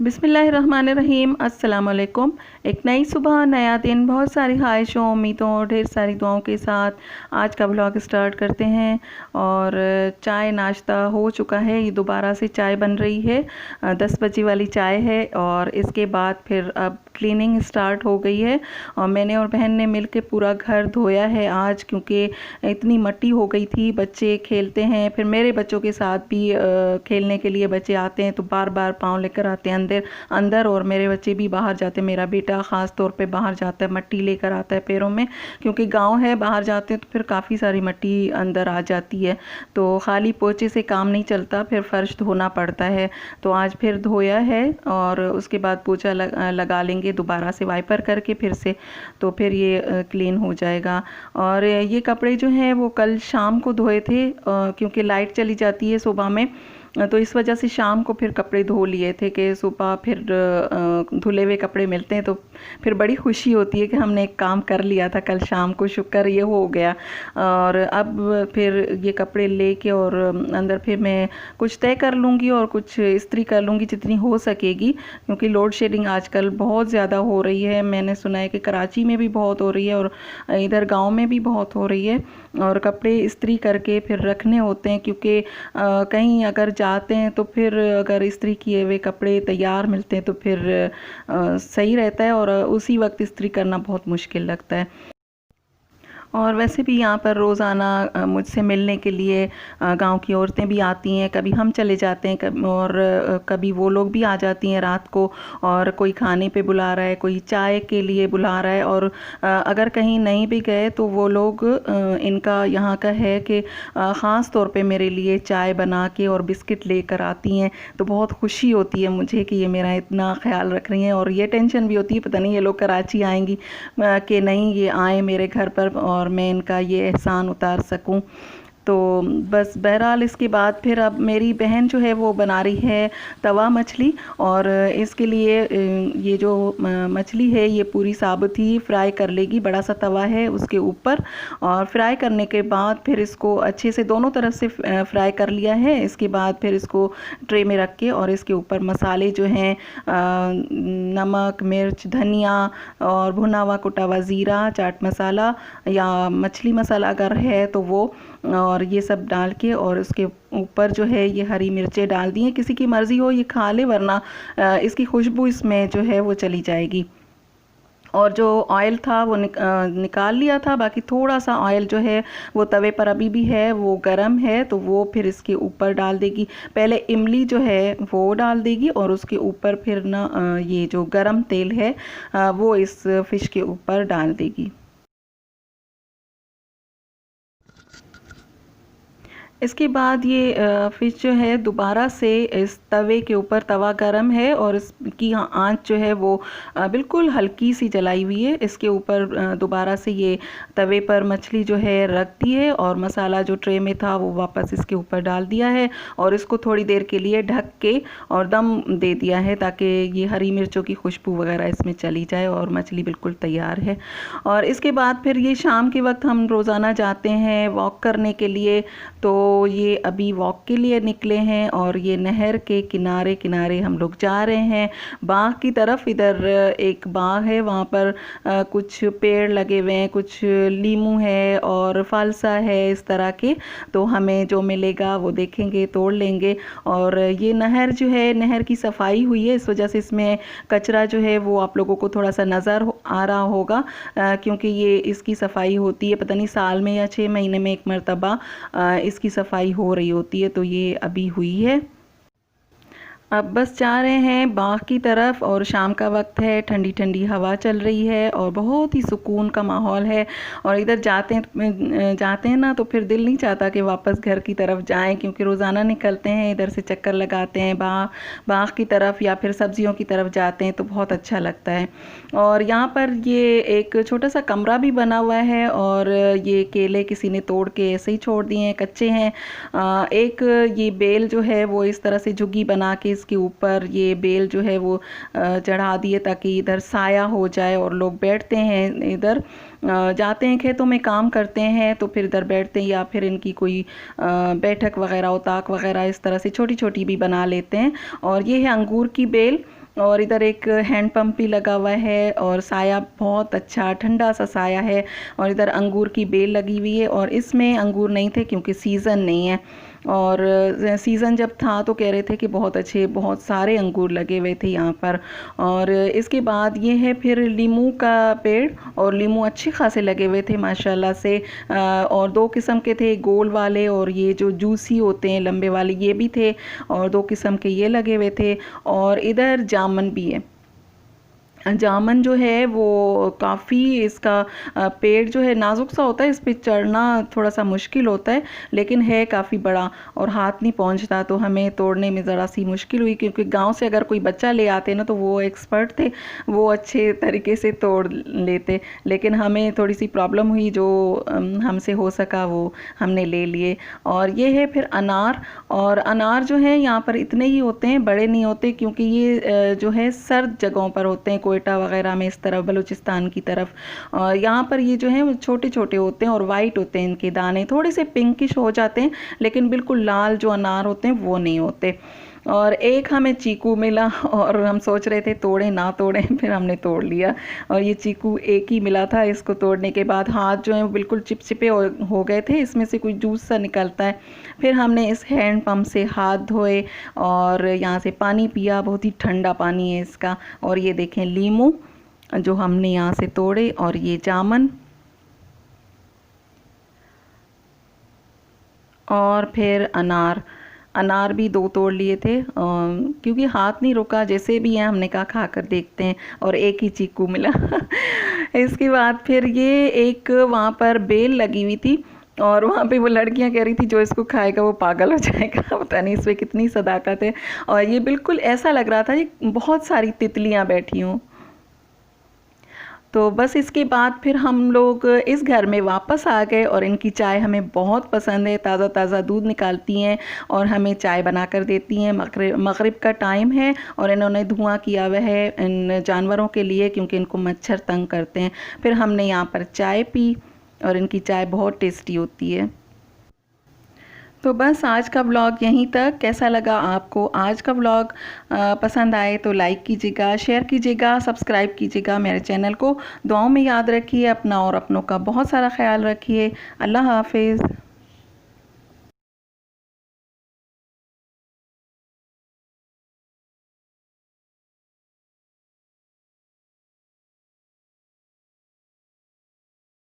बिस्मिल्लाहिर्रहमानिर्रहीम। अस्सलाम वालेकुम। एक नई सुबह, नया दिन, बहुत सारी ख्वाहिशों, उम्मीदों और ढेर सारी दुआओं के साथ आज का व्लॉग स्टार्ट करते हैं। और चाय नाश्ता हो चुका है, ये दोबारा से चाय बन रही है। 10 बजे वाली चाय है और इसके बाद फिर अब क्लीनिंग स्टार्ट हो गई है। और मैंने और बहन ने मिल के पूरा घर धोया है आज, क्योंकि इतनी मट्टी हो गई थी। बच्चे खेलते हैं, फिर मेरे बच्चों के साथ भी खेलने के लिए बच्चे आते हैं तो बार बार पाँव लेकर आते हैं अंदर और मेरे बच्चे भी बाहर जाते हैं। मेरा बेटा ख़ास तौर पे बाहर जाता है, मट्टी लेकर आता है पैरों में, क्योंकि गांव है, बाहर जाते हैं तो फिर काफ़ी सारी मट्टी अंदर आ जाती है। तो खाली पोछे से काम नहीं चलता, फिर फ़र्श धोना पड़ता है। तो आज फिर धोया है और उसके बाद पोछा लगा लेंगे दोबारा से वाइपर करके फिर से, तो फिर ये क्लीन हो जाएगा। और ये कपड़े जो हैं वो कल शाम को धोए थे, क्योंकि लाइट चली जाती है सुबह में, तो इस वजह से शाम को फिर कपड़े धो लिए थे कि सुबह फिर धुले हुए कपड़े मिलते हैं तो फिर बड़ी खुशी होती है कि हमने एक काम कर लिया था कल शाम को, शुक्र ये हो गया। और अब फिर ये कपड़े लेके और अंदर फिर मैं कुछ तय कर लूँगी और कुछ इस्त्री कर लूँगी जितनी हो सकेगी, क्योंकि लोड शेडिंग आजकल बहुत ज़्यादा हो रही है। मैंने सुना है कि कराची में भी बहुत हो रही है और इधर गाँव में भी बहुत हो रही है। और कपड़े इस्त्री करके फिर रखने होते हैं, क्योंकि कहीं अगर जाते हैं तो फिर अगर इस्त्री किए हुए कपड़े तैयार मिलते हैं तो फिर सही रहता है, और उसी वक्त इस्त्री करना बहुत मुश्किल लगता है। और वैसे भी यहाँ पर रोज़ाना मुझसे मिलने के लिए गांव की औरतें भी आती हैं, कभी हम चले जाते हैं और कभी वो लोग भी आ जाती हैं रात को, और कोई खाने पे बुला रहा है, कोई चाय के लिए बुला रहा है। और अगर कहीं नहीं भी गए तो वो लोग, इनका यहाँ का है कि ख़ास तौर पे मेरे लिए चाय बना के और बिस्किट लेकर आती हैं। तो बहुत खुशी होती है मुझे कि ये मेरा इतना ख्याल रख रही हैं, और ये टेंशन भी होती है पता नहीं ये लोग कराची आएंगी कि नहीं, ये आए मेरे घर पर और मैं इनका ये एहसान उतार सकूं। तो बस बहरहाल इसके बाद फिर अब मेरी बहन जो है वो बना रही है तवा मछली, और इसके लिए ये जो मछली है ये पूरी साबुत ही फ्राई कर लेगी। बड़ा सा तवा है उसके ऊपर, और फ्राई करने के बाद फिर इसको अच्छे से दोनों तरफ से फ्राई कर लिया है। इसके बाद फिर इसको ट्रे में रख के और इसके ऊपर मसाले जो हैं, नमक, मिर्च, धनिया और भुना हुआ कुटा हुआ ज़ीरा, चाट मसाला या मछली मसाला अगर है तो वो, और ये सब डाल के और उसके ऊपर जो है ये हरी मिर्चें डाल दी हैं। किसी की मर्ज़ी हो ये खा ले, वरना इसकी खुशबू इसमें जो है वो चली जाएगी। और जो ऑयल था वो निकाल लिया था, बाकी थोड़ा सा ऑयल जो है वो तवे पर अभी भी है, वो गरम है, तो वो फिर इसके ऊपर डाल देगी। पहले इमली जो है वो डाल देगी और उसके ऊपर फिर ना ये जो गरम तेल है वो इस फ़िश के ऊपर डाल देगी। इसके बाद ये फ़िश जो है दोबारा से इस तवे के ऊपर, तवा गरम है और इसकी आंच जो है वो बिल्कुल हल्की सी जलाई हुई है। इसके ऊपर दोबारा से ये तवे पर मछली जो है रख दी है और मसाला जो ट्रे में था वो वापस इसके ऊपर डाल दिया है, और इसको थोड़ी देर के लिए ढक के और दम दे दिया है ताकि ये हरी मिर्चों की खुशबू वगैरह इसमें चली जाए, और मछली बिल्कुल तैयार है। और इसके बाद फिर ये शाम के वक्त हम रोज़ाना जाते हैं वॉक करने के लिए, तो ये अभी वॉक के लिए निकले हैं और ये नहर के किनारे किनारे हम लोग जा रहे हैं बाग की तरफ। इधर एक बाग है, वहाँ पर कुछ पेड़ लगे हुए हैं, कुछ लीमू है और फालसा है, इस तरह के। तो हमें जो मिलेगा वो देखेंगे, तोड़ लेंगे। और ये नहर जो है, नहर की सफाई हुई है, इस वजह से इसमें कचरा जो है वो आप लोगों को थोड़ा सा नज़र आ रहा होगा, क्योंकि ये इसकी सफाई होती है पता नहीं साल में या 6 महीने में एक मरतबा इसकी सफाई हो रही होती है, तो ये अभी हुई है। अब बस जा रहे हैं बाग की तरफ, और शाम का वक्त है, ठंडी ठंडी हवा चल रही है और बहुत ही सुकून का माहौल है। और इधर जाते हैं ना तो फिर दिल नहीं चाहता कि वापस घर की तरफ जाएं, क्योंकि रोज़ाना निकलते हैं इधर से, चक्कर लगाते हैं बाग की तरफ या फिर सब्जियों की तरफ जाते हैं, तो बहुत अच्छा लगता है। और यहाँ पर ये एक छोटा सा कमरा भी बना हुआ है, और ये केले किसी ने तोड़ के ऐसे ही छोड़ दिए हैं, कच्चे हैं। एक ये बेल जो है वो इस तरह से झुग्गी बना के इसके ऊपर ये बेल जो है वो चढ़ा दिए ताकि इधर साया हो जाए, और लोग बैठते हैं इधर, जाते हैं खेतों में काम करते हैं तो फिर इधर बैठते हैं, या फिर इनकी कोई बैठक वगैरह, उताक वगैरह इस तरह से छोटी छोटी भी बना लेते हैं। और ये है अंगूर की बेल, और इधर एक हैंड पंप भी लगा हुआ है और साया बहुत अच्छा ठंडा सा साया है। और इधर अंगूर की बेल लगी हुई है और इसमें अंगूर नहीं थे क्योंकि सीज़न नहीं है। और सीज़न जब था तो कह रहे थे कि बहुत अच्छे बहुत सारे अंगूर लगे हुए थे यहाँ पर। और इसके बाद ये है फिर लीमू का पेड़, और लीमू अच्छे खासे लगे हुए थे माशाल्लाह से। और दो किस्म के थे, गोल वाले और ये जो जूसी होते हैं लंबे वाले, ये भी थे। और दो किस्म के ये लगे हुए थे। और इधर जामुन भी है। जामुन जो है वो काफ़ी इसका पेड़ जो है नाजुक सा होता है, इस पे चढ़ना थोड़ा सा मुश्किल होता है, लेकिन है काफ़ी बड़ा और हाथ नहीं पहुंचता, तो हमें तोड़ने में ज़रा सी मुश्किल हुई। क्योंकि गांव से अगर कोई बच्चा ले आते ना तो वो एक्सपर्ट थे, वो अच्छे तरीके से तोड़ लेते, लेकिन हमें थोड़ी सी प्रॉब्लम हुई, जो हमसे हो सका वो हमने ले लिए। और ये है फिर अनार। और अनार जो है यहाँ पर इतने ही होते हैं, बड़े नहीं होते, क्योंकि ये जो है सर्द जगहों पर होते हैं, कोयटा वगैरह में, इस तरफ बलूचिस्तान की तरफ। और यहाँ पर ये जो है वो छोटे छोटे होते हैं और वाइट होते हैं, इनके दाने थोड़े से पिंकिश हो जाते हैं, लेकिन बिल्कुल लाल जो अनार होते हैं वो नहीं होते। और एक हमें चीकू मिला और हम सोच रहे थे तोड़ें ना तोड़ें, फिर हमने तोड़ लिया। और ये चीकू एक ही मिला था, इसको तोड़ने के बाद हाथ जो है वो बिल्कुल चिपचिपे हो गए थे, इसमें से कोई जूस सा निकलता है। फिर हमने इस हैंड पंप से हाथ धोए और यहाँ से पानी पिया, बहुत ही ठंडा पानी है इसका। और ये देखें लीमू जो हमने यहाँ से तोड़े, और ये जामुन, और फिर अनार। अनार भी दो तोड़ लिए थे, क्योंकि हाथ नहीं रुका, जैसे भी हैं हमने कहा खा कर देखते हैं, और एक ही चीकू मिला। इसके बाद फिर ये एक वहाँ पर बेल लगी हुई थी, और वहाँ पे वो लड़कियाँ कह रही थी जो इसको खाएगा वो पागल हो जाएगा। पता नहीं इसमें कितनी सदाकत है। और ये बिल्कुल ऐसा लग रहा था ये बहुत सारी तितलियाँ बैठी हों। तो बस इसके बाद फिर हम लोग इस घर में वापस आ गए, और इनकी चाय हमें बहुत पसंद है, ताज़ा ताज़ा दूध निकालती हैं और हमें चाय बना कर देती हैं। मगरिब का टाइम है और इन्होंने धुआं किया हुआ है इन जानवरों के लिए, क्योंकि इनको मच्छर तंग करते हैं। फिर हमने यहाँ पर चाय पी, और इनकी चाय बहुत टेस्टी होती है। तो बस आज का व्लॉग यहीं तक। कैसा लगा आपको आज का व्लॉग? पसंद आए तो लाइक कीजिएगा, शेयर कीजिएगा, सब्सक्राइब कीजिएगा मेरे चैनल को। दुआओं में याद रखिए अपना और अपनों का बहुत सारा ख्याल रखिए। अल्लाह हाफिज़।